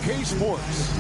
2K Sports.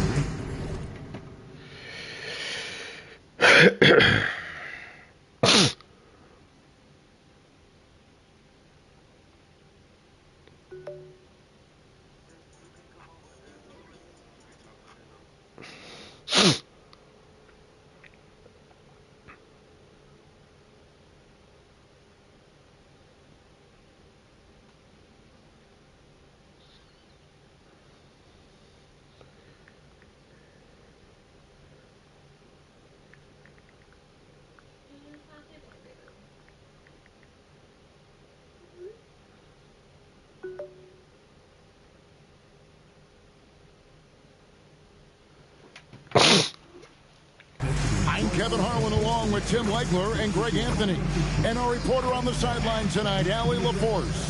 I'm Kevin Harlan along with Tim Legler and Greg Anthony. And our reporter on the sideline tonight, Allie LaForce.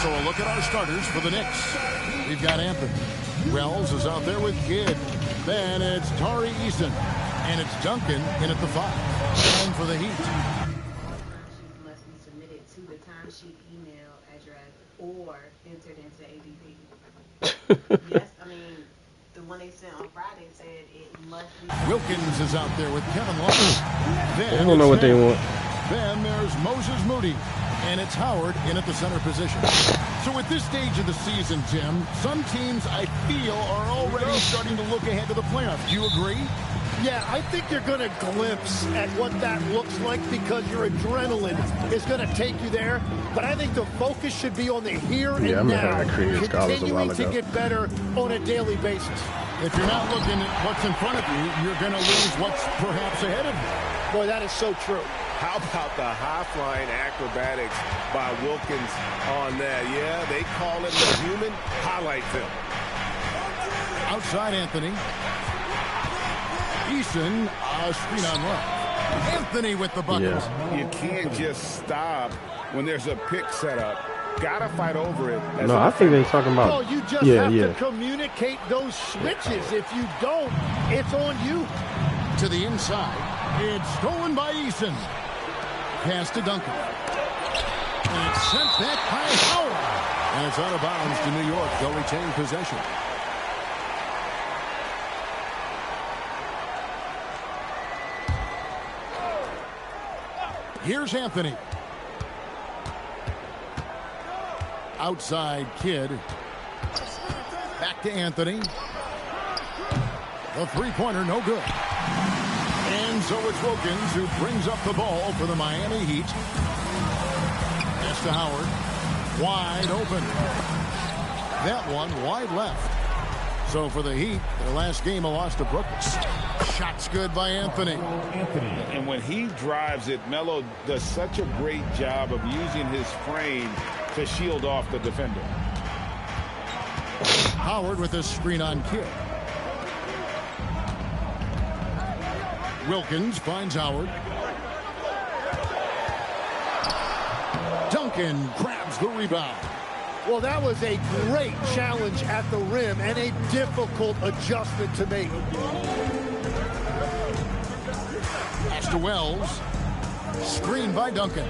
So a look at our starters for the Knicks. We've got Anthony. Wells is out there with Kidd. Then it's Tari Eason. And it's Duncan in at the 5. And for the Heat. Must be submitted to the timesheet email address or entered into ADP. Yes, I mean, the one they sent on Friday said it must be. Wilkins is out there with Kevin Love. I don't know what they want. Then there's Moses Moody. And it's Howard in at the center position. So at this stage of the season, Tim, some teams, I feel, are already starting to look ahead to the playoffs. Do you agree? Yeah, I think you're going to glimpse at what that looks like because your adrenaline is going to take you there. But I think the focus should be on the here and now, continuing to get better on a daily basis. If you're not looking at what's in front of you, you're going to lose what's perhaps ahead of you. Boy, that is so true. How about the high-flying acrobatics by Wilkins on that? Yeah, they call it the human highlight film. Outside Anthony. Eason, screen on left. Anthony with the bucket. Yeah. You can't just stop when there's a pick set up. Gotta fight over it. No, I think they're talking about. Well, you just have to communicate those switches. If you don't, it's on you. To the inside. It's stolen by Eason. Pass to Duncan. And it's sent back by Howard. And it's out of bounds to New York. They'll retain possession. Here's Anthony. Outside Kidd. Back to Anthony. The three-pointer, no good. And so it's Wilkins who brings up the ball for the Miami Heat. Pass to Howard. Wide open. That one wide left. So for the Heat, their last game, a loss to Brooklyn. Shot's good by Anthony. And when he drives it, Melo does such a great job of using his frame to shield off the defender. Howard with a screen on Kidd. Wilkins finds Howard. Duncan grabs the rebound. Well, that was a great challenge at the rim and a difficult adjustment to make. Pass to Wells. Screened by Duncan.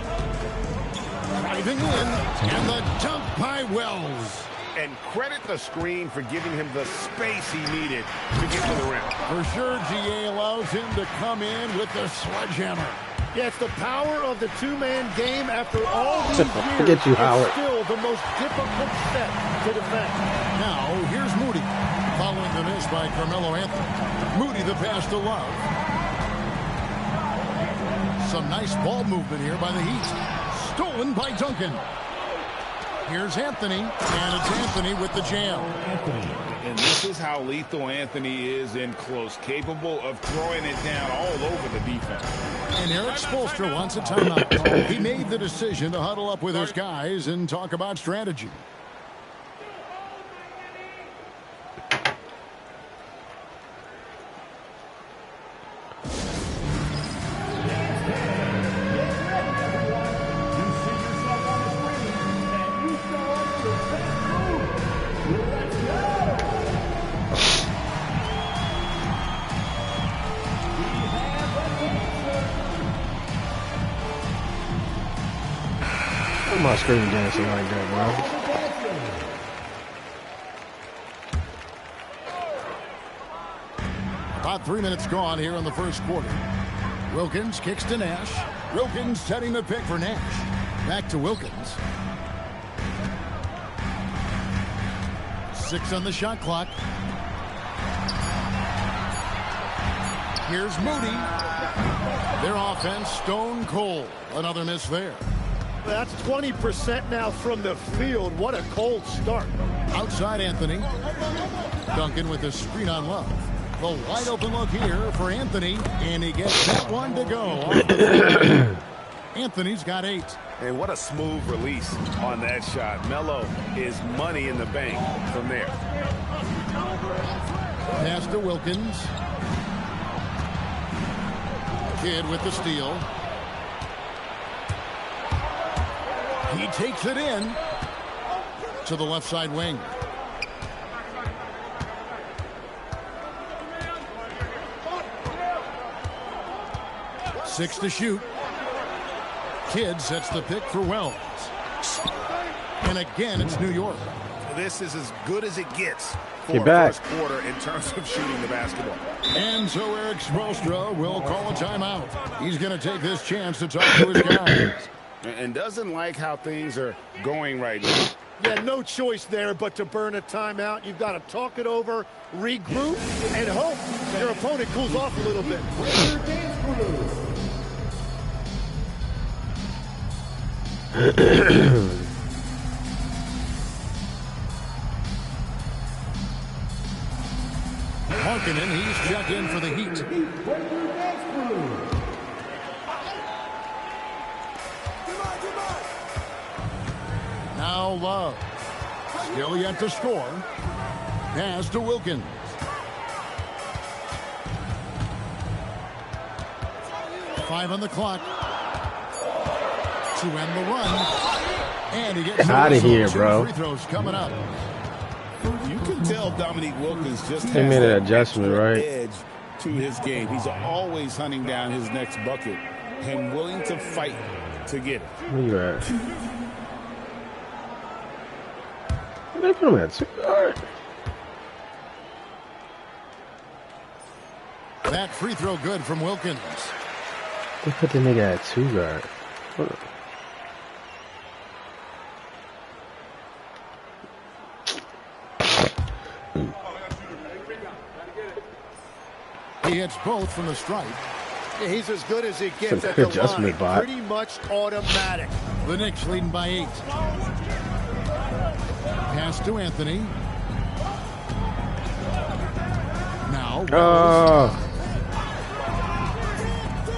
Driving in, and the dunk by Wells. And credit the screen for giving him the space he needed to get to the rim. For sure, GA allows him to come in with the sledgehammer. Yeah, it's the power of the two-man game after all these years. Forget you, Howard. It's still the most difficult step to defend. Now, here's Moody. Following the miss by Carmelo Anthony. Moody the pass to Love. Some nice ball movement here by the Heat. Stolen by Duncan. Here's Anthony, and it's Anthony with the jam. And this is how lethal Anthony is in close, capable of throwing it down all over the defense. And Eric Spoelstra wants a timeout. He made the decision to huddle up with his guys and talk about strategy. My screen dancing like that, bro. About 3 minutes gone here in the first quarter. Wilkins kicks to Nash. Wilkins setting the pick for Nash. Back to Wilkins. 6 on the shot clock. Here's Moody. Their offense stone cold. Another miss there. That's 20% now from the field. What a cold start. Outside Anthony. Duncan with a screen on Love. The wide open look here for Anthony, and he gets that one to go. Anthony's got 8. And what a smooth release on that shot. Melo is money in the bank from there. Pass to Wilkins. Kidd with the steal. He takes it in to the left side wing. Six to shoot. Kidd sets the pick for Wells. And again, it's New York. This is as good as it gets for Get back. first quarter in terms of shooting the basketball. And so Eric Spoelstra will call a timeout. He's going to take this chance to talk to his guys. And doesn't like how things are going right now. Yeah, no choice there but to burn a timeout. You've got to talk it over, regroup, and hope your opponent cools off a little bit. Markkanen, he's checked in for the Heat. Now Love. Still yet to score. Pass to Wilkins. Five on the clock. To end the run. And he gets out of here, bro. Free throws coming up. You can tell Dominique Wilkins just He made an adjustment, right? edge to his game. He's always hunting down his next bucket and willing to fight to get it. Where you at? They put him at 2 guard. That free throw good from Wilkins. They put the nigga at 2 guard. He hits both from the stripe. Yeah, he's as good as he gets Some at the adjustment, line. bot. Pretty much automatic. The Knicks leading by 8. Pass to Anthony. Now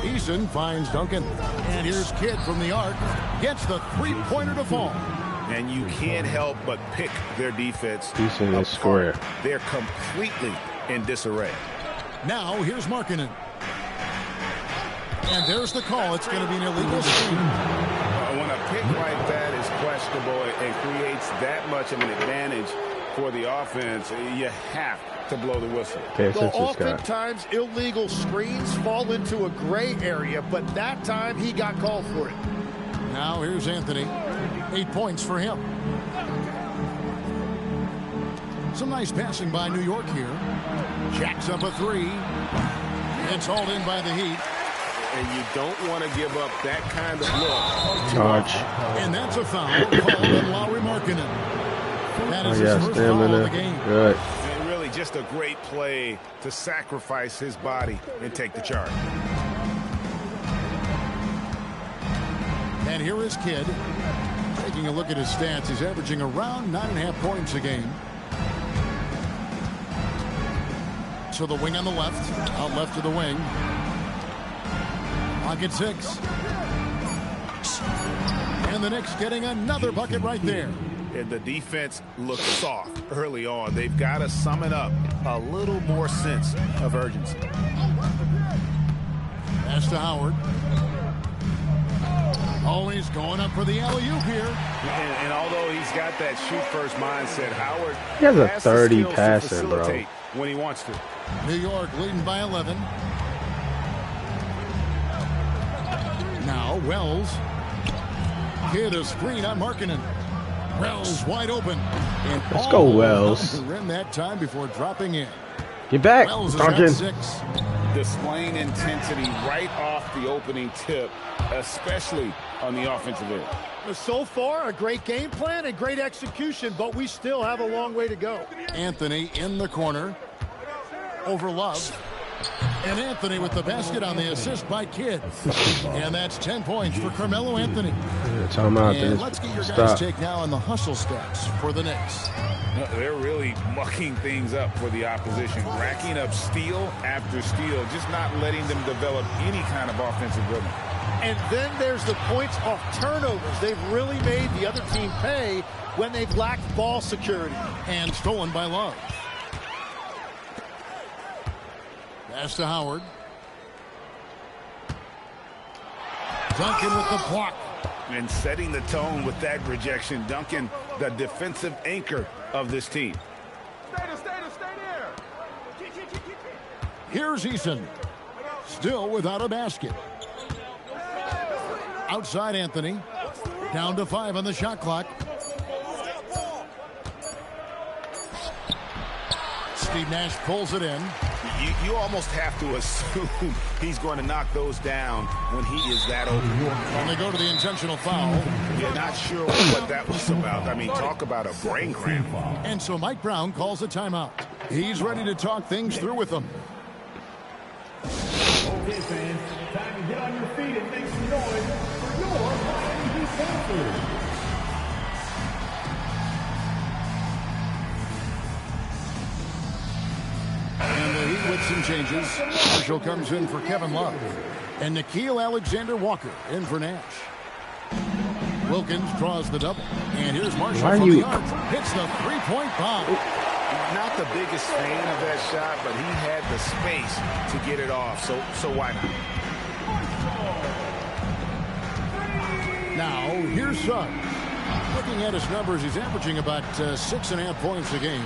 Eason finds Duncan. And here's Kidd from the arc. Gets the three-pointer to fall. And you can't help but pick their defense. Eason is square. They're completely in disarray. Now here's Markkanen. And there's the call. It's going to be an illegal screen. When a pick like that is questionable and creates that much of an advantage for the offense, you have to blow the whistle. Well, oftentimes illegal screens fall into a gray area, but that time he got called for it. Now here's Anthony. 8 points for him. Some nice passing by New York here. Jacks up a 3. It's hauled in by the Heat. And you don't want to give up that kind of look. Charge. And that's a foul called on Lauri Markkanen. That is his first foul of the game. Good. And really just a great play to sacrifice his body and take the charge. And here is Kidd. Taking a look at his stats, he's averaging around 9.5 points a game. So the wing on the left, out left of the wing. Pocket 6. And the Knicks getting another bucket right there. And the defense looks soft early on. They've got to sum it up. A little more sense of urgency. Pass to Howard. Always going up for the alley-oop here. And although he's got that shoot-first mindset, Howard He has a has the 30 skills to passer, bro. facilitate when he wants to. New York leading by 11. Now Wells. Kidd a screen on Markkanen. Wells wide open. And Let's go, Wells. The rim that time before dropping in. Get back, Wells is Duncan. at 6. Displaying intensity right off the opening tip, especially on the offensive end. So far, a great game plan and great execution, but we still have a long way to go. Anthony in the corner. Over Love. And Anthony with the basket on the assist by Kidd. And that's 10 points for Carmelo Anthony. Yeah, time out. And let's get your guys' take now on the hustle stats for the Knicks. They're really mucking things up for the opposition, racking up steal after steal, just not letting them develop any kind of offensive rhythm. And then there's the points off turnovers. They've really made the other team pay when they've lacked ball security. And stolen by Love. Pass to Howard. Duncan with the block. And setting the tone with that rejection. Duncan, the defensive anchor of this team. Stay there. Here's Eason. Still without a basket. Outside Anthony. Down to 5 on the shot clock. Steve Nash pulls it in. You almost have to assume he's going to knock those down when he is that open. And they go to the intentional foul. You're not sure what that was about. I mean, talk about a brain cramp. And so Mike Brown calls a timeout. He's ready to talk things through with them. Okay, fans, time to get on your feet and make some noise for your Miami Heat Panthers. And the Heat with some changes. Marshall comes in for Kevin Love. And Nickeil Alexander-Walker in for Nash. Wilkins draws the double. And here's Marshall from the arc. Hits the three-point bomb. Not the biggest fan of that shot, but he had the space to get it off. So why not? Now, here's Suggs. Looking at his numbers, he's averaging about 6.5 points a game.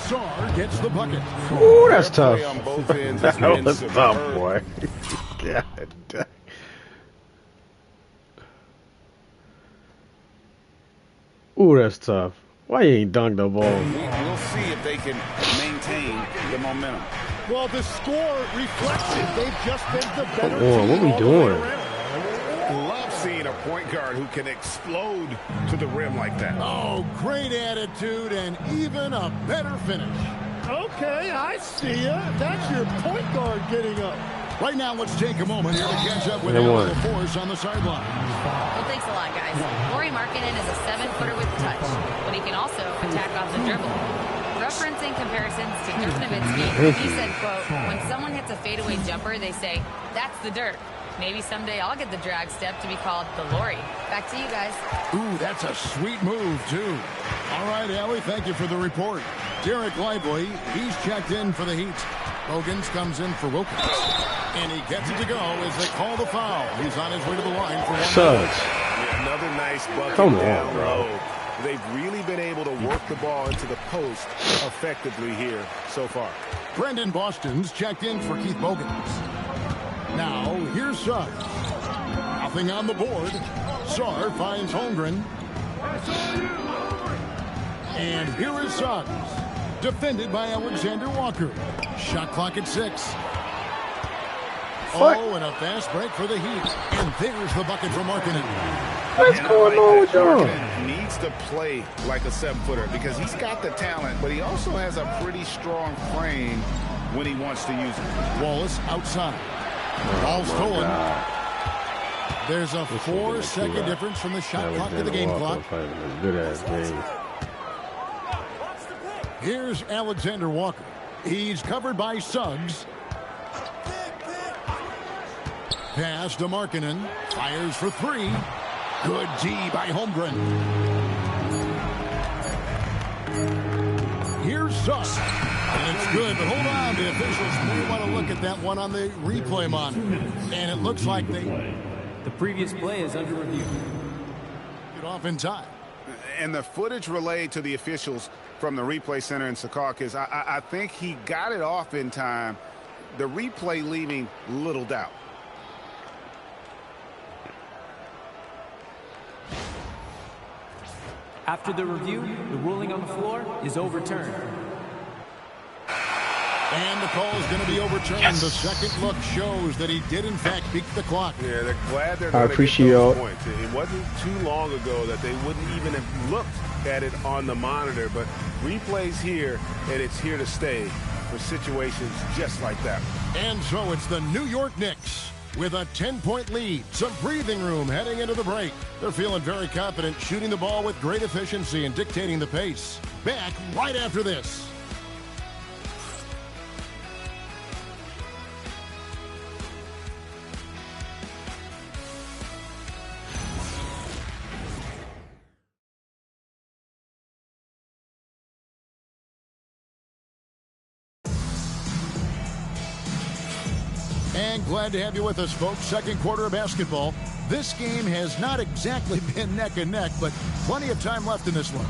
Sarr gets the bucket. Ooh, that's tough. On both ends That was tough, boy. God. Ooh, that's tough. Why you ain't dunked the ball? We'll see if they can maintain the momentum. Well, the score reflects it. They've just been the better Come on, team what we all the doing? way around. Love seeing a point guard who can explode to the rim like that. Oh, great attitude and even a better finish. Okay, I see ya. That's your point guard getting up. Right now, let's take a moment here to catch up with Alan Force on the sideline. Well, thanks a lot, guys. Lauri Markkanen is a 7-footer with touch, but he can also attack off the dribble. Referencing comparisons to Dirk Nowitzki, he said, quote, when someone hits a fadeaway jumper, they say, that's the Dirk. Maybe someday I'll get the drag step to be called the Lauri. Back to you guys. Ooh, that's a sweet move, too. All right, Allie, thank you for the report. Derek Lively, he's checked in for the Heat. Bogans comes in for Wilkins. And he gets it to go as they call the foul. He's on his way to the line for one. Sucks. Another nice bucket down low. They've really been able to work the ball into the post effectively here so far. Brendan Boston's checked in for Keith Bogans. Now, here's Suggs. Nothing on the board. Sarr finds Holmgren. And here is Suggs. Defended by Alexander Walker. Shot clock at 6. Oh, and a fast break for the Heat. And there's the bucket for Markkanen. What's going on with y'all? Needs to play like a 7-footer because he's got the talent, but he also has a pretty strong frame when he wants to use it. Wallace outside. Ball stolen. There's a 4-second difference from the shot clock to the game clock. Good-ass game. Here's Alexander Walker. He's covered by Suggs. Pass to Markkanen. Fires for 3. Good D by Holmgren. Here's Suggs. And it's good, but hold on. The officials may want to look at that one on the replay monitor. And it looks like they... The previous play is under review. Get off in time. And the footage relayed to the officials from the replay center in Secaucus, I think he got it off in time. The replay leaving little doubt. After the review, the ruling on the floor is overturned. And the call is going to be overturned. Yes. The second look shows that he did, in fact, beat the clock. Yeah, they're glad they're going to get those points. It wasn't too long ago that they wouldn't even have looked at it on the monitor, but replays here, and it's here to stay for situations just like that. And so it's the New York Knicks with a 10-point lead. Some breathing room heading into the break. They're feeling very confident, shooting the ball with great efficiency and dictating the pace. Back right after this. And glad to have you with us, folks. Second quarter of basketball. This game has not exactly been neck and neck, but plenty of time left in this one.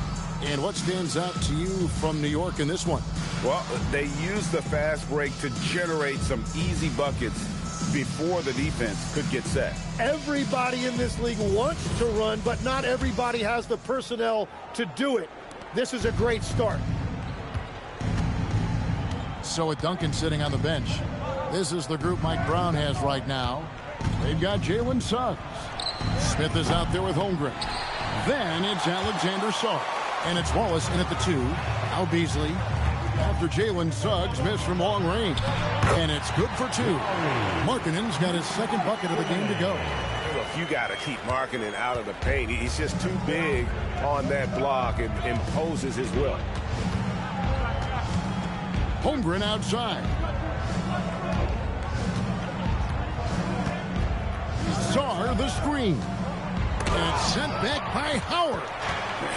And what stands out to you from New York in this one? Well, they used the fast break to generate some easy buckets before the defense could get set. Everybody in this league wants to run, but not everybody has the personnel to do it. This is a great start. So with Duncan sitting on the bench, this is the group Mike Brown has right now. They've got Jalen Suggs. Smith is out there with Holmgren. Then it's Alexander Sarr. And it's Wallace in at the 2. Now Beasley. After Jalen Suggs missed from long range. And it's good for 2. Markkanen's got his second bucket of the game to go. Look, you got to keep Markkanen out of the paint. He's just too big on that block and imposes his will. Holmgren outside. Sarr the screen. And it's sent back by Howard.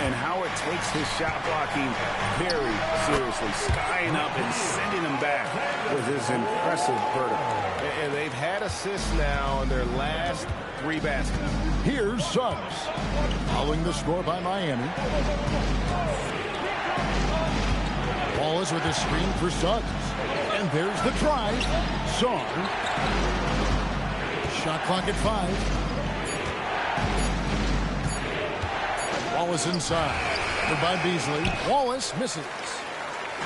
And Howard takes his shot blocking very seriously, skying up and sending him back with his impressive vertical. And they've had assists now on their last 3 baskets. Here's Suggs. Following the score by Miami. Wallace with a screen for Suggs. And there's the drive. Sarr. Shot clock at 5. Wallace inside. By Beasley. Wallace misses.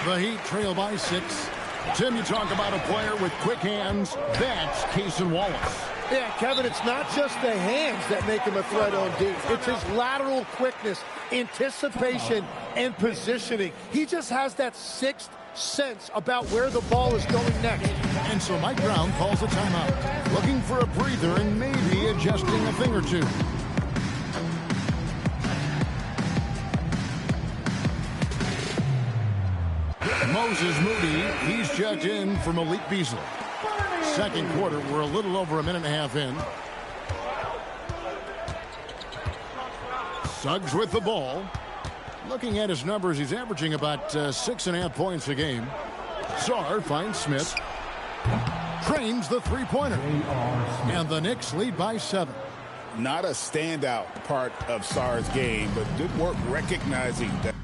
The Heat trail by 6. Tim, you talk about a player with quick hands. That's Cason Wallace. Yeah, Kevin, it's not just the hands that make him a threat on D. It's his lateral quickness, anticipation, and positioning. He just has that sixth sense about where the ball is going next. And so Mike Brown calls a timeout, looking for a breather and maybe adjusting a thing or two. Moses Moody, he's checked in for Malik Beasley. Second quarter, we're a little over a minute and a half in. Suggs with the ball. Looking at his numbers, he's averaging about 6.5 points a game. Sarr finds Smith. Trains the three-pointer. And the Knicks lead by 7. Not a standout part of Sarr's game, but good work recognizing that.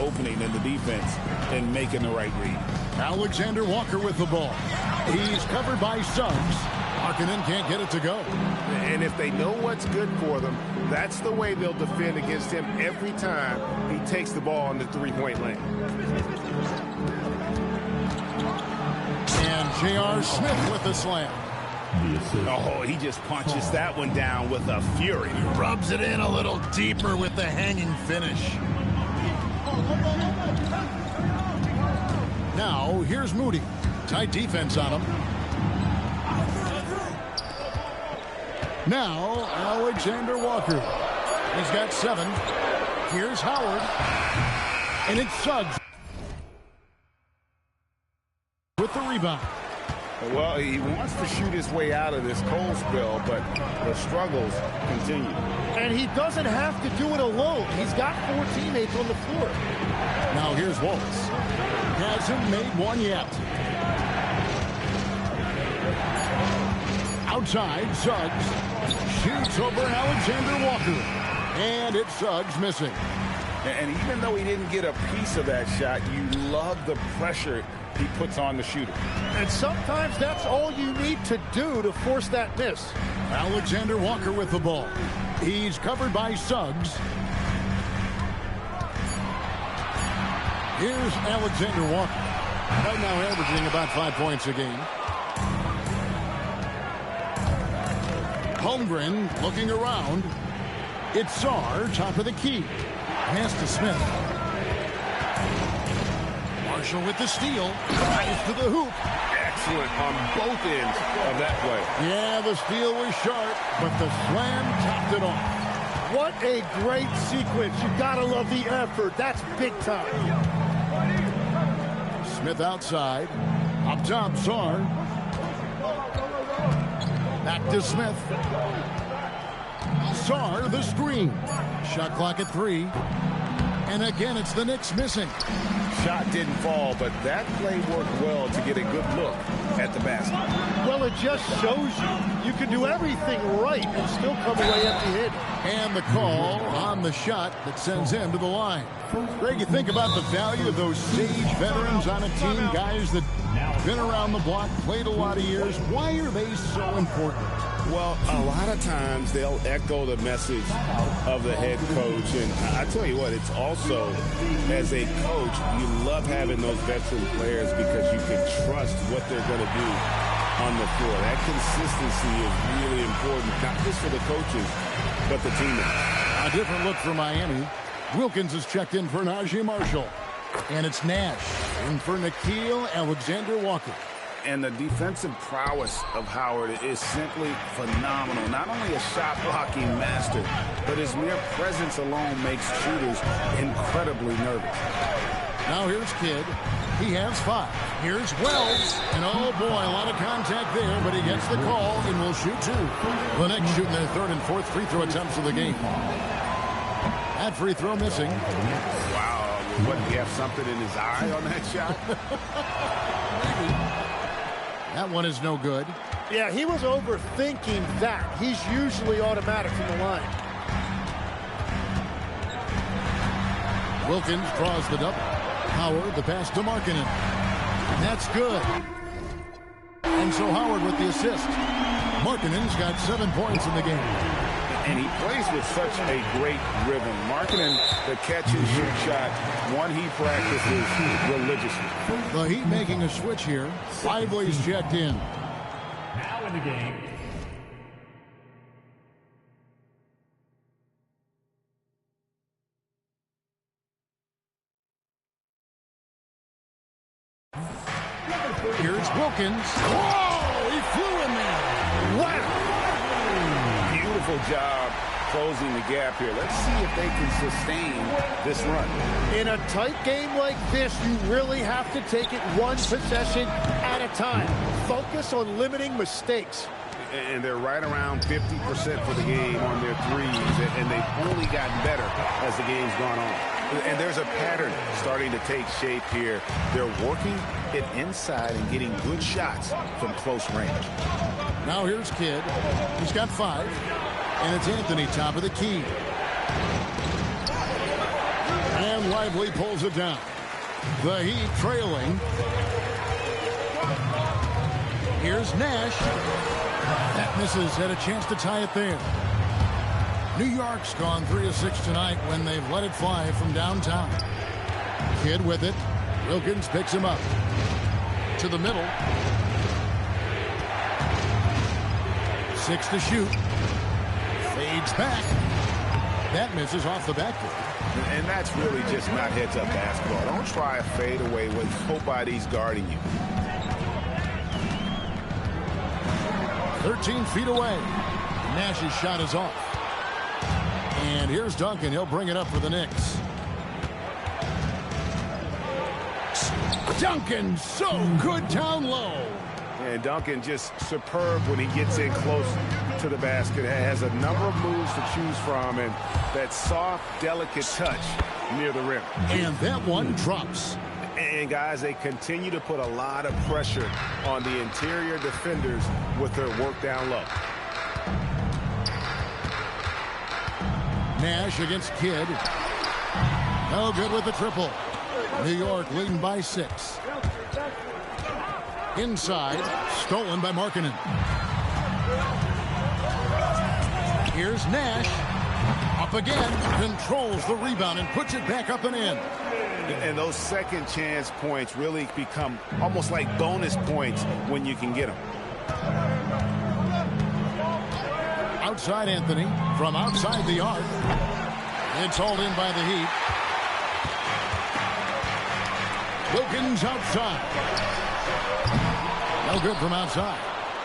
opening in the defense and making the right read. Alexander Walker with the ball. He's covered by Suggs. Markkanen can't get it to go. And if they know what's good for them, that's the way they'll defend against him every time he takes the ball in the three-point lane. And J.R. Smith with the slam. Oh, he just punches that one down with a fury. He rubs it in a little deeper with the hanging finish. Now, here's Moody. Tight defense on him. Now, Alexander Walker. He's got 7. Here's Howard. And it's Suggs with the rebound. Well, he wants to shoot his way out of this cold spell, but the struggles continue. And he doesn't have to do it alone. He's got 4 teammates on the floor. Now here's Waltz. Hasn't made one yet. Outside, Suggs shoots over Alexander Walker. And it's Suggs missing. And even though he didn't get a piece of that shot, you love the pressure he puts on the shooter. And sometimes that's all you need to do to force that miss. Alexander Walker with the ball. He's covered by Suggs. Here's Alexander Walker. Right now averaging about 5 points a game. Holmgren looking around. It's Sarr, top of the key. Pass to Smith. Marshall with the steal. Drives to the hoop. Excellent on both ends of that play. Yeah, the steal was sharp, but the slam topped it off. What a great sequence. You gotta love the effort. That's big time. Smith outside. Up top, Sarr. Back to Smith. Sarr, the screen. Shot clock at 3. And again, it's the Knicks missing. Shot didn't fall, but that play worked well to get a good look at the basket. Well, it just shows you can do everything right and still come away empty-handed. And the call on the shot that sends him to the line. Greg, you think about the value of those sage veterans on a team, guys that been around the block, played a lot of years. Why are they so important? Well, a lot of times they'll echo the message of the head coach. And I tell you what, it's also, as a coach, you love having those veteran players because you can trust what they're going to do on the floor. That consistency is really important, not just for the coaches, but the teammates. A different look for Miami. Wilkins is checked in for Najee Marshall. And it's Nash in for Nickeil Alexander-Walker. And the defensive prowess of Howard is simply phenomenal. Not only a shot-blocking master, but his mere presence alone makes shooters incredibly nervous. Now here's Kidd. He has 5. Here's Wells. And oh boy, a lot of contact there, but he gets the call and will shoot 2. The Knicks shooting their 3rd and 4th free throw attempts of the game. That free throw missing. Wow. What, he have something in his eye on that shot? Maybe. That one is no good. Yeah, he was overthinking that. He's usually automatic from the line. Wilkins draws the double. Howard, the pass to Markkanen. And that's good. And so Howard with the assist. Markkanen's got 7 points in the game. And he plays with such a great rhythm. Markkanen, the catch and shoot shot, one he practices religiously. The Heat making a switch here. Lively's checked in. Now in the game. Here's Wilkins. Whoa! He flew in there. Wow! Beautiful job closing the gap here. Let's see if they can sustain this run. In a tight game like this, you really have to take it one possession at a time. Focus on limiting mistakes. And they're right around 50% for the game on their threes, and they've only gotten better as the game's gone on. And there's a pattern starting to take shape here. They're working it inside and getting good shots from close range. Now here's Kidd. He's got 5. And it's Anthony, top of the key. And Lively pulls it down. The Heat trailing. Here's Nash. That misses. Had a chance to tie it there. New York's gone 3 of 6 tonight when they've let it fly from downtown. Kidd with it. Wilkins picks him up. To the middle. 6 to shoot. Fades back. That misses off the backboard. And that's really just not heads-up basketball. Don't try a fadeaway when nobody's guarding you. 13 feet away. Nash's shot is off. And here's Duncan. He'll bring it up for the Knicks. Duncan so good down low. And Duncan just superb when he gets in close to the basket. Has a number of moves to choose from, and that soft, delicate touch near the rim. And that one drops. And, guys, they continue to put a lot of pressure on the interior defenders with their work down low. Nash against Kidd. No good with the triple. New York leading by 6. Inside, stolen by Markkanen. Here's Nash. Up again, controls the rebound and puts it back up and in. And those second chance points really become almost like bonus points when you can get them. Outside Anthony from outside the arc. It's hauled in by the Heat. Wilkins outside. No good from outside.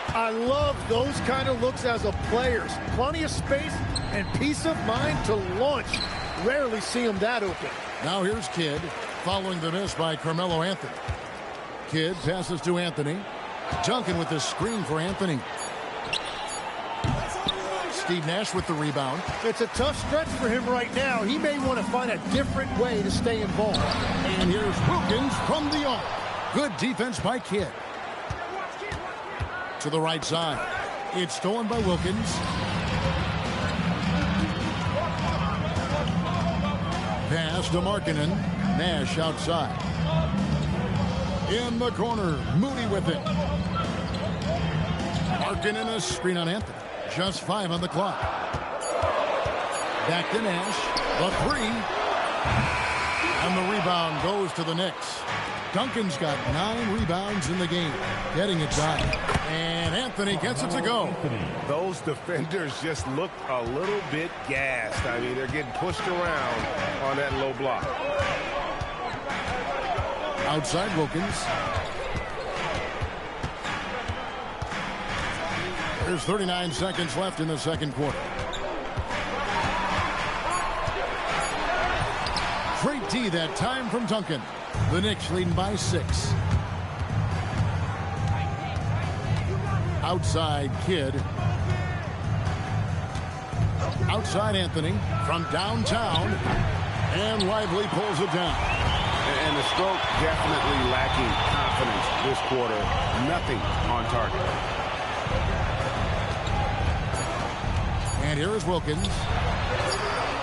I love those kind of looks as a player. Plenty of space and peace of mind to launch. Rarely see him that open. Now here's Kidd following the miss by Carmelo Anthony. Kidd passes to Anthony. Duncan with the screen for Anthony. Steve Nash with the rebound. It's a tough stretch for him right now. He may want to find a different way to stay involved. And here's Wilkins from the arc. Good defense by Kidd. To the right side. It's stolen by Wilkins. Pass to Markkanen. Nash outside. In the corner. Moody with it. Markkanen a screen on Anthony. Just 5 on the clock. Back to Nash. The 3. And the rebound goes to the Knicks. Duncan's got 9 rebounds in the game. Getting it done. And Anthony gets it to go. Those defenders just look a little bit gassed. I mean, they're getting pushed around on that low block. Outside Wilkins. There's 39 seconds left in the second quarter. Great D that time from Duncan. The Knicks leading by 6. Outside Kidd. Outside Anthony from downtown. And Lively pulls it down. And the stroke definitely lacking confidence this quarter. Nothing on target. And here is Wilkins.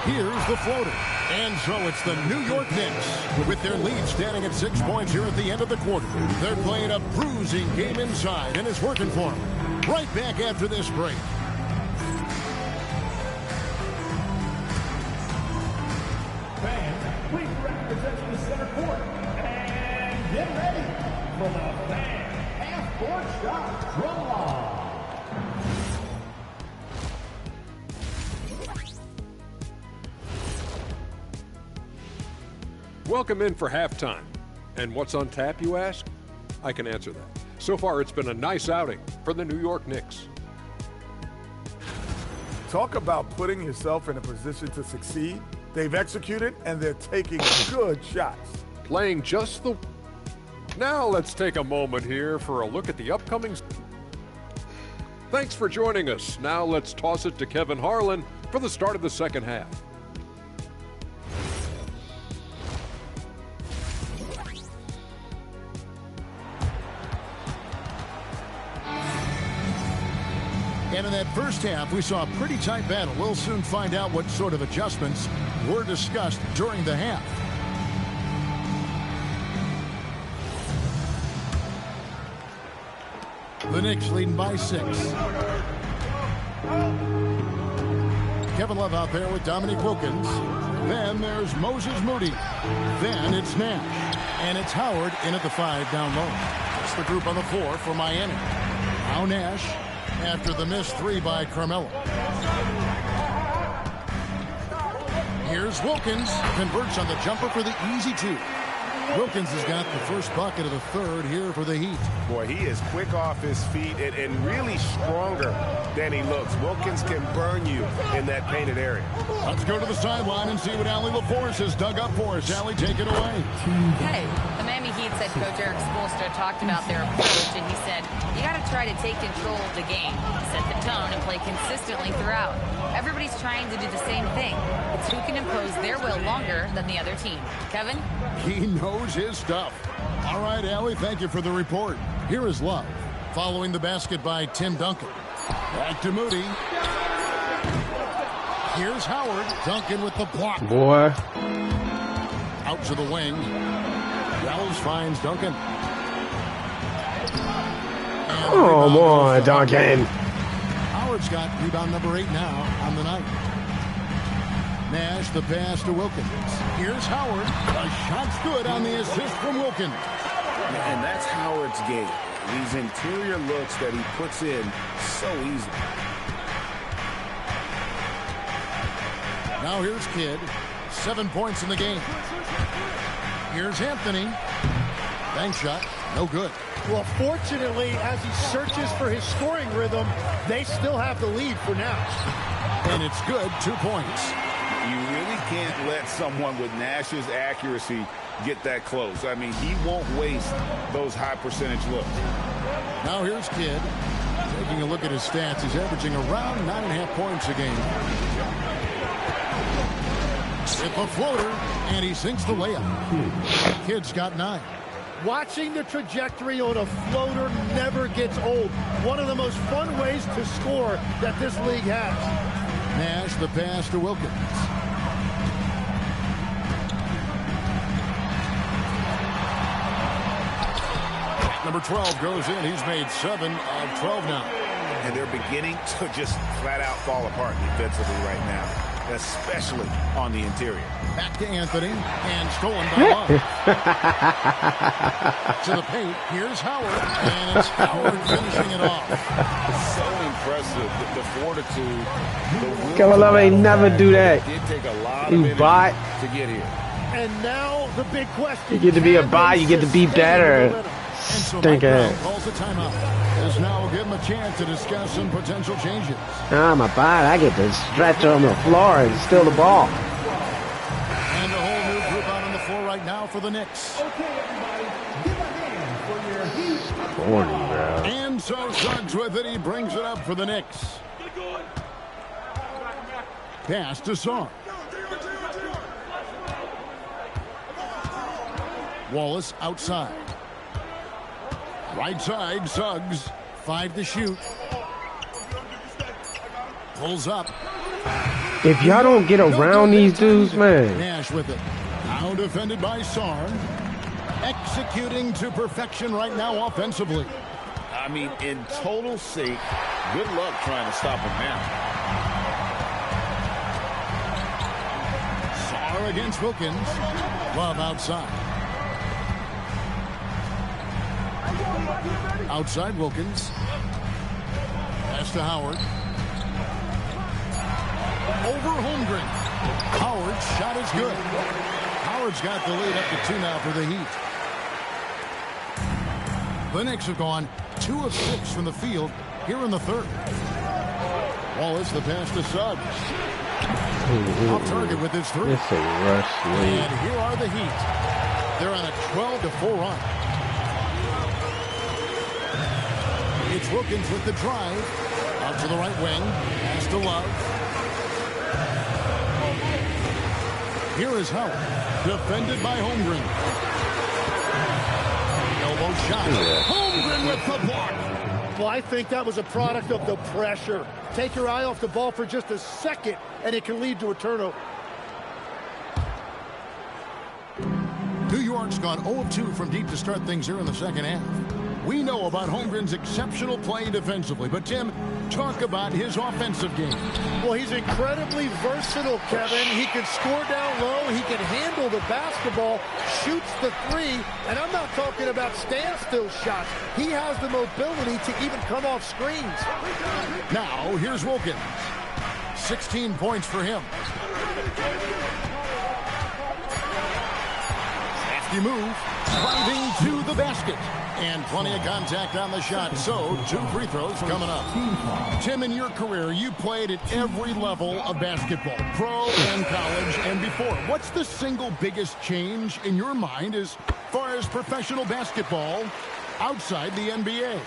Here's the floater. And so it's the New York Knicks with their lead standing at 6 points here at the end of the quarter. They're playing a bruising game inside, and it's working for them. Right back after this break. Fans, please represent the center court. And get ready for the fan half-court shot draw. Welcome in for halftime. And what's on tap, you ask? I can answer that. So far, it's been a nice outing for the New York Knicks. Talk about putting yourself in a position to succeed. They've executed, and they're taking good shots. Playing just the... Now let's take a moment here for a look at the upcoming... Thanks for joining us. Now let's toss it to Kevin Harlan for the start of the second half. And in that first half, we saw a pretty tight battle. We'll soon find out what sort of adjustments were discussed during the half. The Knicks leading by 6. Kevin Love out there with Dominique Wilkins. Then there's Moses Moody. Then it's Nash. And it's Howard in at the 5 down low. That's the group on the floor for Miami. Now Nash after the missed 3 by Carmelo. Here's Wilkins. Converts on the jumper for the easy 2. Wilkins has got the first bucket of the 3rd here for the Heat. Boy, he is quick off his feet and really stronger than he looks. Wilkins can burn you in that painted area. Let's go to the sideline and see what Allie LaForce has dug up for us. Allie, take it away. Hey, the Miami Heat head coach Eric Spoelstra talked about their approach, and he said, you got to try to take control of the game, set the tone, and play consistently throughout. Everybody's trying to do the same thing. It's who can impose their will longer than the other team. Kevin? He knows his stuff. All right, Allie, thank you for the report. Here is Love, following the basket by Tim Duncan. Back to Moody. Here's Howard. Duncan with the block. Boy. Out to the wing. Wells finds Duncan. Come on, Duncan. Howard's got rebound number 8 now on the night. Nash, the pass to Wilkins. Here's Howard. The shot's good on the assist from Wilkins. And that's Howard's game. These interior looks that he puts in so easy. Now here's Kidd. 7 points in the game. Here's Anthony. Bank shot. No good. Well, fortunately, as he searches for his scoring rhythm, they still have the lead for now. And it's good. 2 points. You really can't let someone with Nash's accuracy get that close. I mean, he won't waste those high percentage looks. Now here's Kidd. Taking a look at his stats, he's averaging around 9.5 points a game. Hit the floater, and he sinks the layup. Kidd's got 9. Watching the trajectory on a floater never gets old. One of the most fun ways to score that this league has. Nash, the pass to Wilkins. Number 12 goes in. He's made 7 of 12 now. And they're beginning to just flat out fall apart defensively right now, especially on the interior. Back to Anthony, and stolen by Love. To the paint, here's Howard, and it's Howard finishing it off. So impressive, the fortitude, the will. Kevin Love ain't never do that. It did take a lot You of energy bot. to get here. And now the big question. You get to be a bot, you get to be better. And so Stink Mike ass. Brown calls a timeout. As now will give him a chance to discuss some potential changes. I'm a bot. I get to stretch on the floor and steal the ball. And a whole new group out on the floor right now for the Knicks. Okay, everybody, give a hand for your Heat. 40, bro. And so Suggs with it. He brings it up for the Knicks. Pass to Sarr. Wallace outside. Right side, Suggs. 5 to shoot. Pulls up. If y'all don't get around these dudes, man. Nash with it. Now defended by Sarr. Executing to perfection right now offensively. I mean, in total sync, good luck trying to stop him now. Sarr against Wilkins. Love outside. Outside Wilkins. Pass to Howard. Over Holmgren. Howard's shot is good. Howard's got the lead up to 2 now for the Heat. The Knicks have gone 2 of 6 from the field here in the 3rd. Wallace, the pass to Suggs. Off target with his 3. It's a rush lead. And here are the Heat. They're on a 12-4 run. It's Wilkins with the drive. Out to the right wing. Pass to Love. Here is Howard. Defended by Holmgren. Elbow shot. Holmgren with the block. Well, I think that was a product of the pressure. Take your eye off the ball for just a second, and it can lead to a turnover. New York's gone 0-2 from deep to start things here in the second half. We know about Holmgren's exceptional play defensively, but Tim, talk about his offensive game. Well, he's incredibly versatile, Kevin. He can score down low. He can handle the basketball, shoots the three, and I'm not talking about standstill shots. He has the mobility to even come off screens. Now, here's Wilkins. 16 points for him. Safety move, driving to the basket. And plenty of contact on the shot, so 2 free throws coming up. Tim, in your career, you played at every level of basketball, pro and college and before. What's the single biggest change in your mind as far as professional basketball outside the NBA?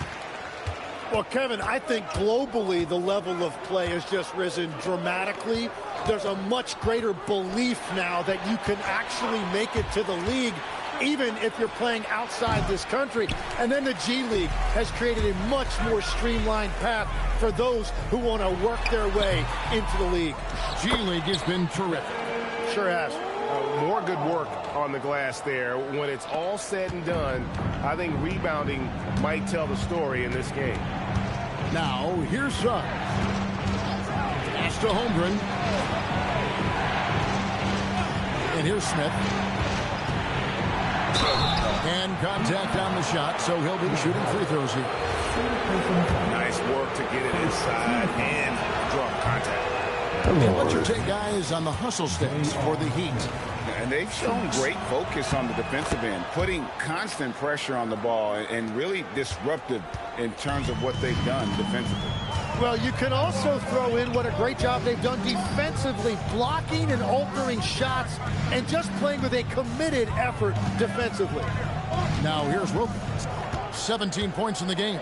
Well, Kevin, I think globally the level of play has just risen dramatically. There's a much greater belief now that you can actually make it to the league, even if you're playing outside this country. And then the G League has created a much more streamlined path for those who want to work their way into the league. G League has been terrific. Sure has. More good work on the glass there. When it's all said and done, I think rebounding might tell the story in this game. Now, here's Suggs. Pass to Holmgren. And here's Smith. And contact on the shot, so he'll be shooting free throws here. Nice work to get it inside and draw contact. And what's your take, guys, on the hustle stats for the Heat? And they've shown great focus on the defensive end, putting constant pressure on the ball and really disruptive in terms of what they've done defensively. Well, you can also throw in what a great job they've done defensively, blocking and altering shots and just playing with a committed effort defensively. Now here's Wilkins. 17 points in the game.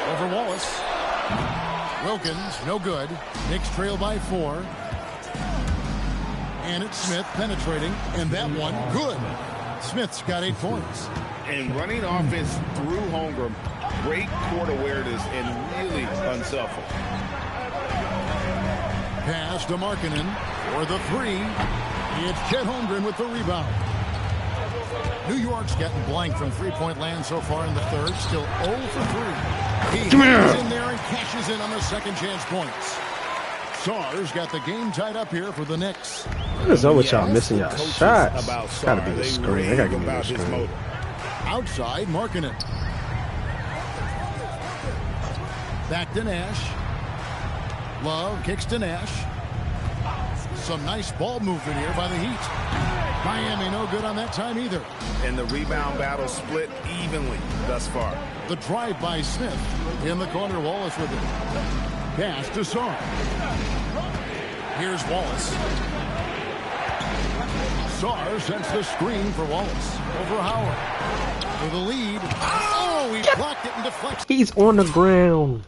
Over Wallace. Wilkins, no good. Knicks trail by 4. And it's Smith penetrating, and that one, good. Smith's got 8 points. And running offense through Holmgren, great court awareness and really unselfish. Pass to Markkanen for the 3. It's Chet Holmgren with the rebound. New York's gotten blank from three-point land so far in the third. Still 0 for 3. He hangs in there and cashes in on the second chance points. Sars got the game tied up here for the Knicks. What is up with y'all missing y'all shots? It's gotta be the screen. I gotta give me the screen. Outside, Markkanen. Back to Nash. Love kicks to Nash. Some nice ball movement here by the Heat. Miami no good on that time either. And the rebound battle split evenly thus far. The drive by Smith. In the corner, Wallace with it. Pass to Sar. Here's Wallace. Sar sends the screen for Wallace. Over Howard. For the lead. Oh, he blocked it and deflects. He's on the ground.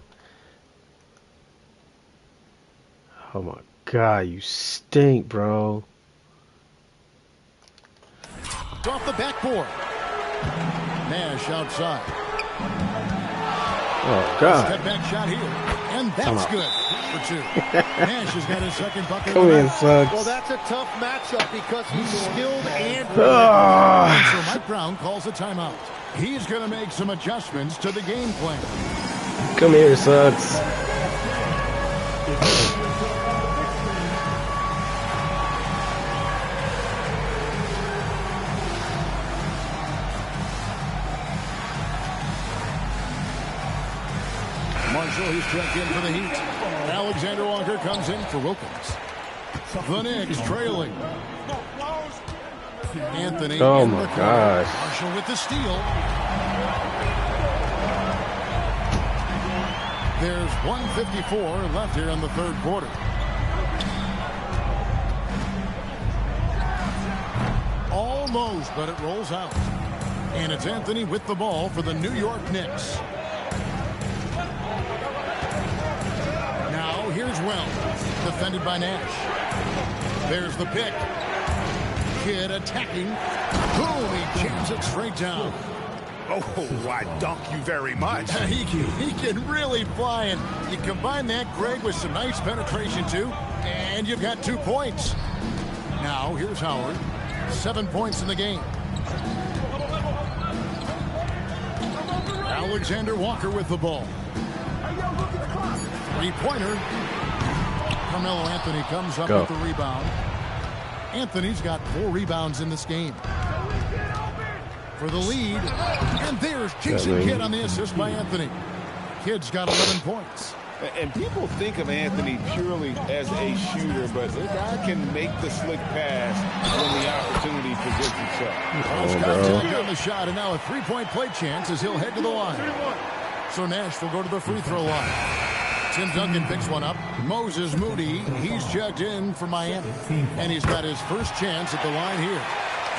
Oh my God, you stink, bro. Off the backboard. Nash outside. Oh God. Step back shot here. And that's good for 2. Nash has got his second bucket. Come in, Suggs. Well, that's a tough matchup because he's skilled and so Mike Brown calls a timeout. He's going to make some adjustments to the game plan. Come here, Suggs. Marshall, he's checked in for the Heat. Alexander Walker comes in for Wilkins. The Knicks trailing. Anthony. Oh my gosh. Marshall with the steal. There's 1:54 left here in the third quarter. Almost, but it rolls out. And it's Anthony with the ball for the New York Knicks. Now here's Wells, defended by Nash. There's the pick. Kidd attacking. Boom, he jams it straight down. Oh, I dunk you very much. He can really fly, and you combine that, Greg, with some nice penetration, too, and you've got 2 points. Now, here's Howard. 7 points in the game. Alexander Walker with the ball. Three-pointer. Carmelo Anthony comes up with the rebound. Anthony's got 4 rebounds in this game. For the lead. And there's Jason Kidd on the assist by Anthony. Kidd's got 11 points. And people think of Anthony purely as a shooter, but the guy can make the slick pass when the opportunity presents itself. Contact on the shot, and now a 3-point play chance as he'll head to the line. So Nash will go to the free throw line. Tim Duncan picks one up. Moses Moody, he's checked in for Miami, and he's got his first chance at the line here.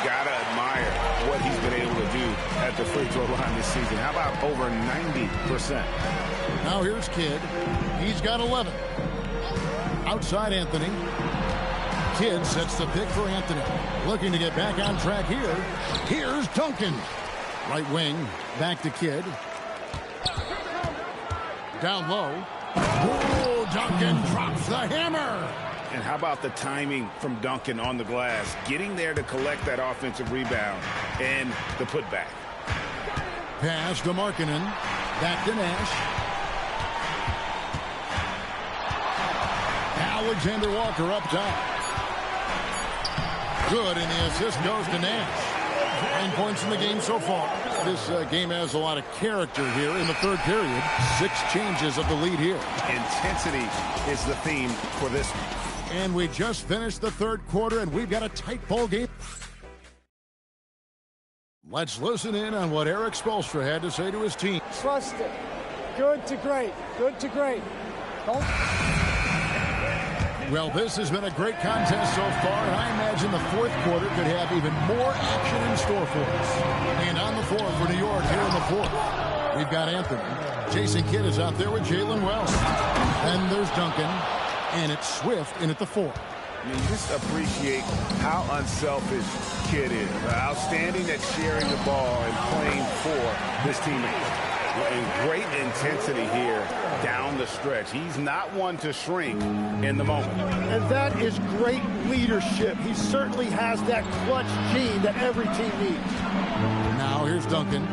Gotta admire what he's been able to do at the free throw line this season. How about over 90%? Now here's Kidd. He's got 11. Outside Anthony. Kidd sets the pick for Anthony. Looking to get back on track here. Here's Duncan. Right wing. Back to Kidd. Down low. Oh, Duncan drops the hammer. And how about the timing from Duncan on the glass? Getting there to collect that offensive rebound and the putback. Pass to Markkanen. Back to Nash. Alexander Walker up top. Good, and the assist goes to Nash. 9 points in the game so far. This game has a lot of character here in the third period. 6 changes of the lead here. Intensity is the theme for this one. And we just finished the third quarter, and we've got a tight ball game. Let's listen in on what Eric Spoelstra had to say to his team. Trust it. Good to great. Good to great. Well, this has been a great contest so far, and I imagine the fourth quarter could have even more action in store for us. And on the floor for New York here in the fourth, we've got Anthony. Jason Kidd is out there with Jalen Wells. And there's Duncan, and it's Swift in at the 4. I mean, just appreciate how unselfish Kidd is. Outstanding at sharing the ball and playing for his teammates. And great intensity here down the stretch. He's not one to shrink in the moment. And that is great leadership. He certainly has that clutch gene that every team needs. Now here's Duncan.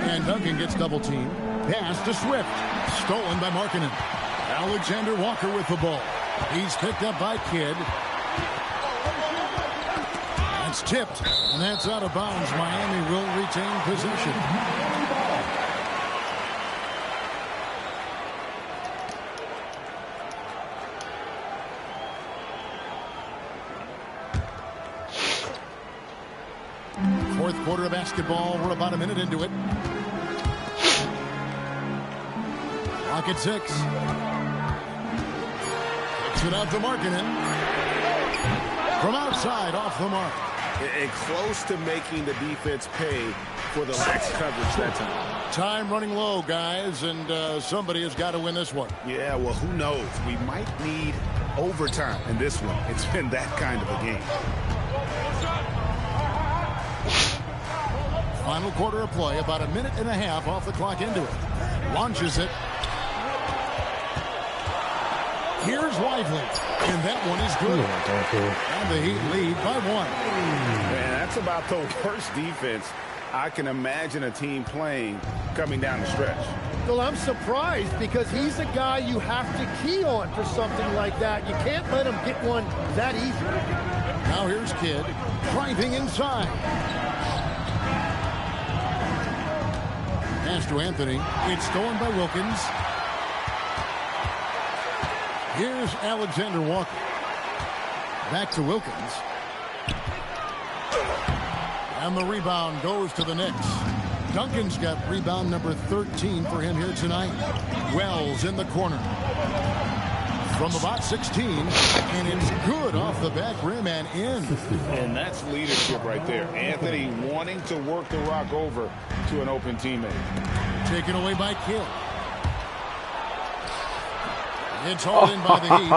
And Duncan gets double teamed. Pass to Swift. Stolen by Markkanen. Alexander Walker with the ball. He's picked up by Kidd. That's tipped. And that's out of bounds. Miami will retain possession. Fourth quarter of basketball. We're about a minute into it. Clock at 6. Picks it out to Markkanen. From outside, off the mark. And close to making the defense pay for the lax coverage that time. Time running low, guys, and somebody has got to win this one. Yeah, well, who knows? We might need overtime in this one. It's been that kind of a game. Final quarter of play, about a minute and a half off the clock into it. Launches it. Here's Lively, and that one is good. And the Heat lead by 1. Man, that's about the worst defense I can imagine a team playing coming down the stretch. Well, I'm surprised because he's a guy you have to key on for something like that. You can't let him get one that easy. Now here's Kidd driving inside. Pass to Anthony. It's stolen by Wilkins. Here's Alexander Walker. Back to Wilkins. And the rebound goes to the Knicks. Duncan's got rebound number 13 for him here tonight. Wells in the corner. From about 16, and it's good off the back rim and in. And that's leadership right there. Anthony wanting to work the rock over to an open teammate. Taken away by Kidd. It's hauled in by the Heat.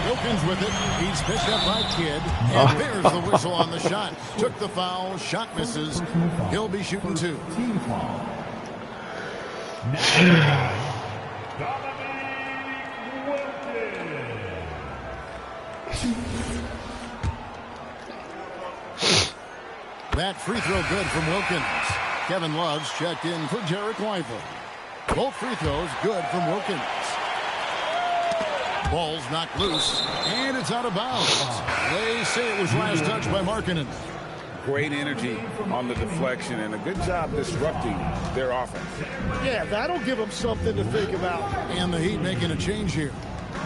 Wilkins with it. He's picked up by Kidd. And there's the whistle on the shot. Took the foul. Shot misses. He'll be shooting 2. That free throw good from Wilkins. Kevin Love's checked in for Derek Weifel. Both free throws good from Wilkins. Ball's knocked loose, and it's out of bounds. They say it was last touched by Markkanen. Great energy on the deflection, and a good job disrupting their offense. Yeah, that'll give them something to think about. And the Heat making a change here.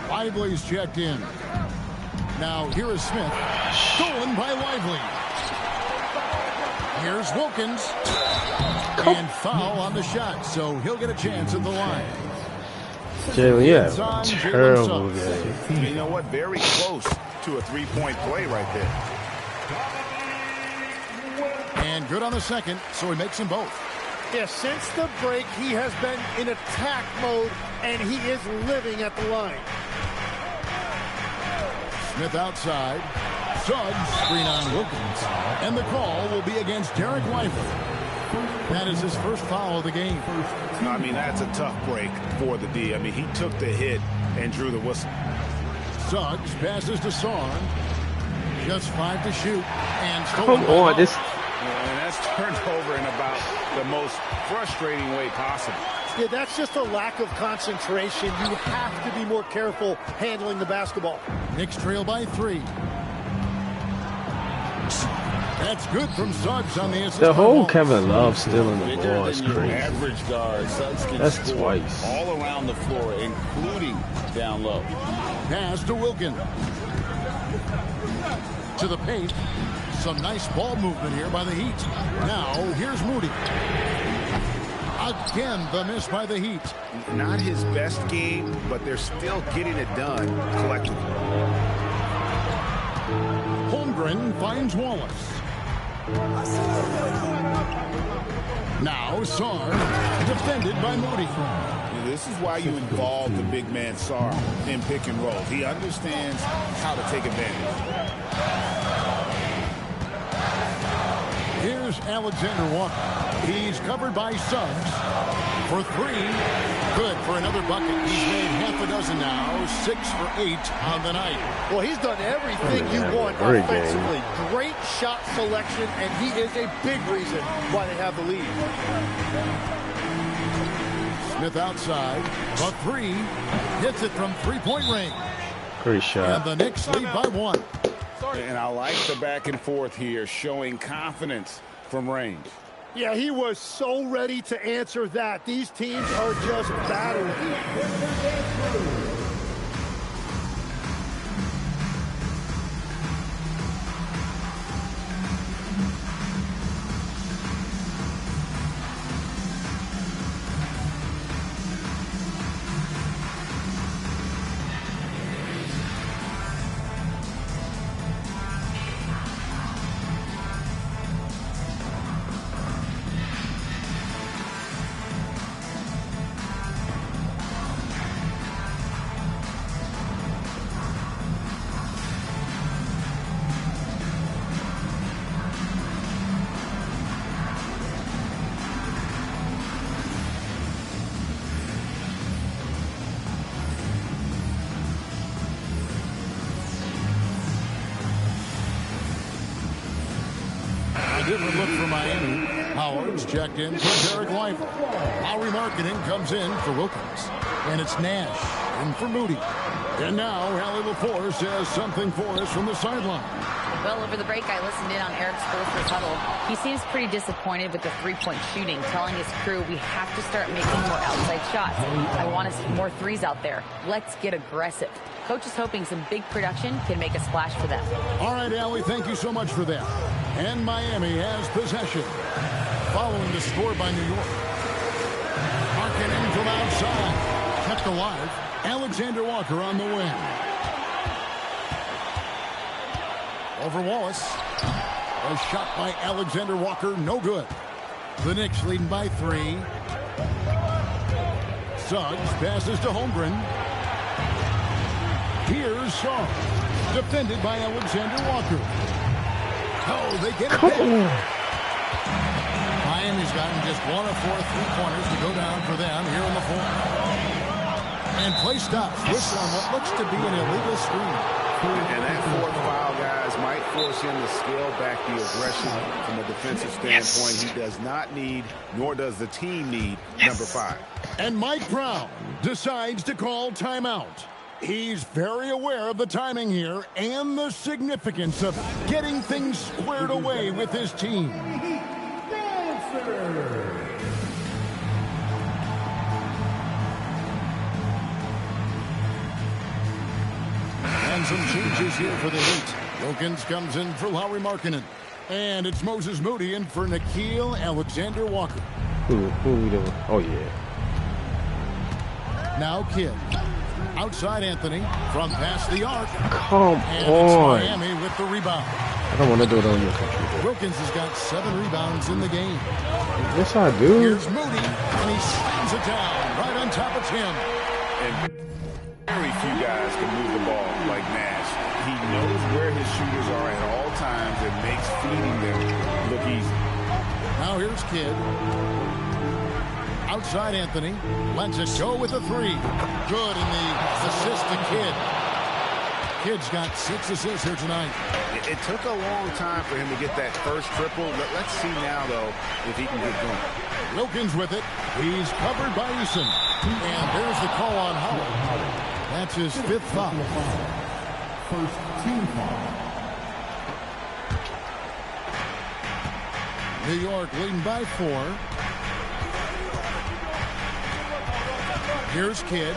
Lively's checked in. Now here is Smith. Stolen by Lively. Here's Wilkins. And foul on the shot, so he'll get a chance at the line. Jalen, yeah, terrible game. You know what? Very close to a three-point play right there. And good on the second, so he makes them both. Yeah, since the break, he has been in attack mode, and he is living at the line. Smith outside. Suggs, screen on Wilkins. And the call will be against Derek Weifel. That is his first foul of the game. I mean, that's a tough break for the D. I mean, he took the hit and drew the whistle. Suggs passes to Son. Just 5 to shoot. And come on, this. And that's turned over in about the most frustrating way possible. Yeah, that's just a lack of concentration. You have to be more careful handling the basketball. Knicks trail by 3. That's good from Suggs on the assist. The whole Kevin Love stealing the ball is crazy. Average guard, Suggs can That's score twice. all around the floor, including down low. Pass to Wilkins. To the paint. Some nice ball movement here by the Heat. Now, here's Moody. Again, the miss by the Heat. Not his best game, but they're still getting it done collectively. Holmgren finds Wallace. Now Sarr, defended by Moody. This is why you involve the big man Sarr in pick and roll. He understands how to take advantage. Here's Alexander Walker. He's covered by Suggs for 3. Good for another bucket. He's made half a dozen now. 6 for 8 on the night. Well, he's done everything you want offensively. Great shot selection, and he is a big reason why they have the lead. Smith outside. A 3. Hits it from three-point range. Great shot. And the Knicks lead by 1. And I like the back and forth here, showing confidence from range. Yeah, he was so ready to answer that. These teams are just battling. Different look for Miami. Howard's checked in for Derek Weifel. Lowry Markkanen comes in for Wilkins. And it's Nash in for Moody. And now Allie LaForce has something for us from the sideline. Well, over the break, I listened in on Eric Spoelstra's huddle. He seems pretty disappointed with the three-point shooting, telling his crew we have to start making more outside shots. I want to see more threes out there. Let's get aggressive. Coach is hoping some big production can make a splash for them. All right, Allie, thank you so much for that. And Miami has possession. Following the score by New York. Markkanen from outside. Kept alive. Alexander Walker on the wing. Over Wallace. A shot by Alexander Walker, no good. The Knicks leading by 3. Suggs passes to Holmgren. Here's Shaw. Defended by Alexander Walker. Oh, they get it. Miami's gotten just 1 of 4 3-pointers to go down for them here in the fourth. And play stops. Whistle on what looks to be an illegal screen. And that fourth foul, guys, might force him to scale back the aggression from a defensive standpoint. He does not need, nor does the team need, number 5. And Mike Brown decides to call timeout. He's very aware of the timing here and the significance of getting things squared away with his team. And some changes here for the Heat. Wilkins comes in for Lauri Markkanen. And it's Moses Moody in for Nickeil Alexander-Walker. Who we doing? Oh, yeah. Now Kidd. Outside Anthony from past the arc. Come and on. It's Miami with the rebound. I don't want to do it on your computer. Wilkins has got 7 rebounds in the game. Yes, I do. Here's Moody, and he slams it down right on top of Tim. And very few guys can move the ball like Nash. He knows where his shooters are at all times and makes feeding them look easy. Now here's Kidd. Outside Anthony. Lets it go with a 3. Good in the assist to Kidd. Kidd's got 6 assists here tonight. It took a long time for him to get that first triple. Let's see now, though, if he can get going. Wilkins with it. He's covered by Eason. And there's the call on Howard. That's his 5th foul. First team foul. New York leading by 4. Here's Kidd.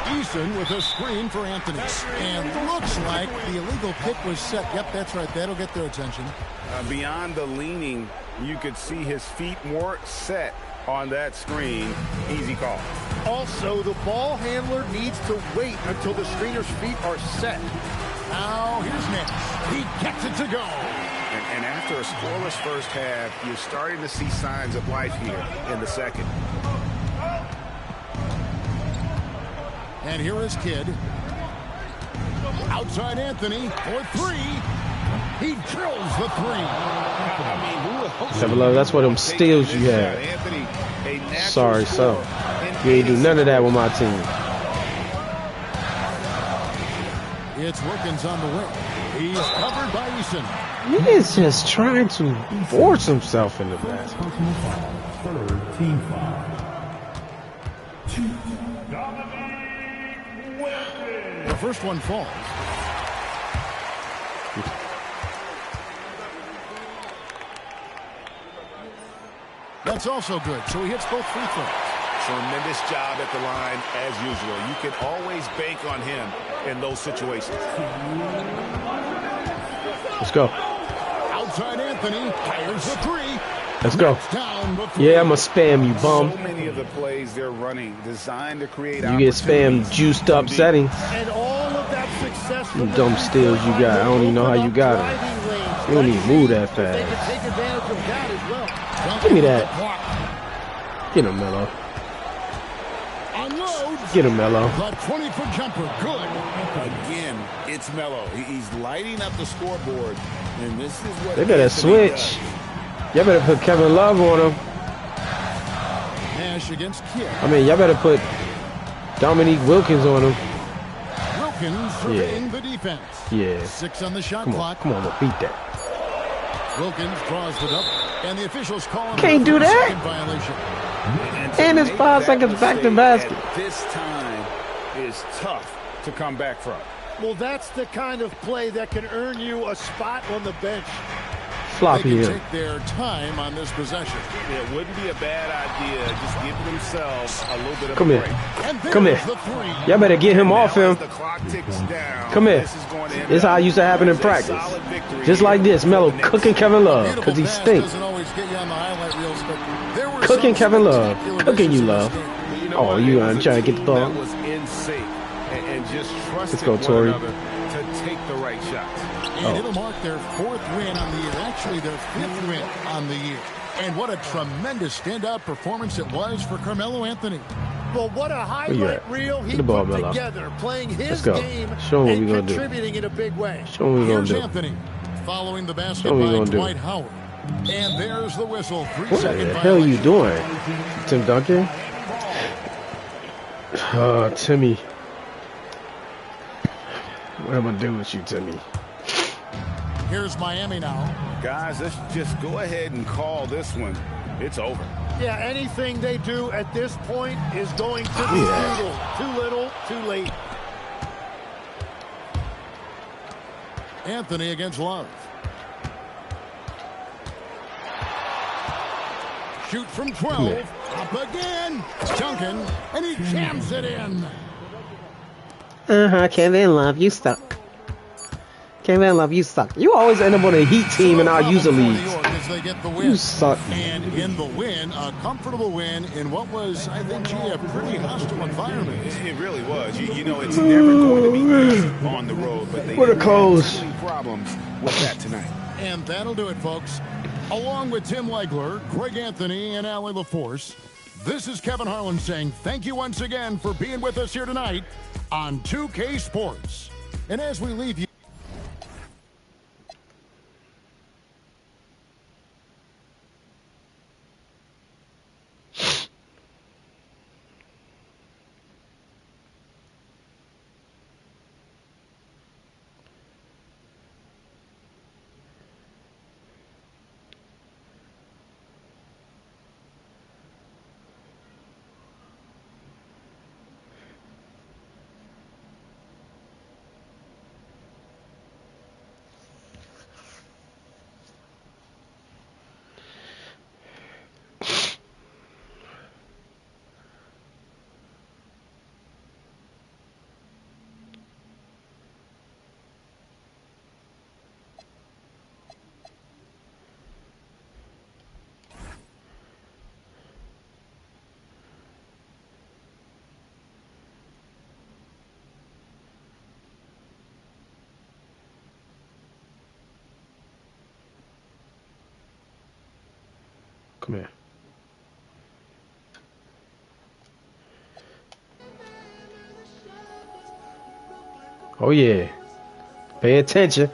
Eason with a screen for Anthony. And looks like the illegal pick was set. Yep, that's right. That'll get their attention. Beyond the leaning, you could see his feet more set on that screen. Easy call. Also, the ball handler needs to wait until the screener's feet are set. Now, here's Nance. He gets it to go. And after a scoreless first half, you're starting to see signs of life here in the second. And here is Kidd. Outside Anthony for 3. He drills the 3. That's what them steals you had. Sorry, so you ain't do none of that with my team. It's Wilkins on the wing. He's covered by Eason. He is just trying to force himself in the basket. Third team foul. The first one falls. That's also good. So he hits both free throws. Tremendous job at the line as usual. You can always bank on him in those situations. Let's go. Outside Anthony fires the 3. Let's go. Yeah, I'm going to spam you, bum. So many of the plays they're running designed to create you get spam juiced up settings. And all of that success. Them dumb steals you got. I don't even know how you got them. You don't even move that fast. Take advantage of that as well. Give me that. Get him, Melo. Get him, Melo. The 20-foot jumper, good. Again, it's Melo. He's lighting up the scoreboard, and this is what they better switch. Y'all better put Kevin Love on him. Nash against Kidd. I mean, y'all better put Dominique Wilkins on him. Wilkins surveying the defense. Yeah. 6 on the shot clock. Come on, we'll beat that. Wilkins draws it up, and the officials call him can't do that. Violation. And it's 5 seconds back to basket. This time is tough to come back from. Well, that's the kind of play that can earn you a spot on the bench. Floppy they can take their time on this possession. It wouldn't be a bad idea. Just give themselves a little bit of Come a here. break. Come here. Y'all better get him off him. The clock ticks down. Come here. This is how it used to happen in practice. Just like this. Melo cooking Kevin Love because he stinks. Cooking Kevin Love. Cooking you, Love. Oh, you trying to get the ball? That was in sync. And just let's go, Torrey. To take the right shots. And it'll mark their 4th win on the year. Actually, their 5th win on the year. And what a tremendous standout performance it was for Carmelo Anthony. Well, what a highlight reel he ball, put Melo. together, playing his go. game Show him what and we gonna contributing in a big way. Show him what we're going to do. Anthony following the basket Show me by what Dwight Howard. And there's the whistle. 3-second What the violation. hell are you doing, Tim Duncan? Timmy. What am I gonna do with you, Timmy? Here's Miami now. Guys, let's just go ahead and call this one. It's over. Yeah, anything they do at this point is going to be futile. Too little, too late. Anthony against Love. Shoot from 12. Up again. Duncan. And he jams it in. Kevin Love, you suck. Kevin Love, you suck. You always end up on a Heat team in our user leagues. You suck. And in the win, a comfortable win in what was, I think, a pretty hostile environment. It really was. You know, it's never going to be easy on the road, but they didn't have any problems with that tonight. And that'll do it, folks. Along with Tim Legler, Greg Anthony, and Allie LaForce, this is Kevin Harlan saying thank you once again for being with us here tonight on 2K Sports. And as we leave you, come here. Oh yeah. Pay attention.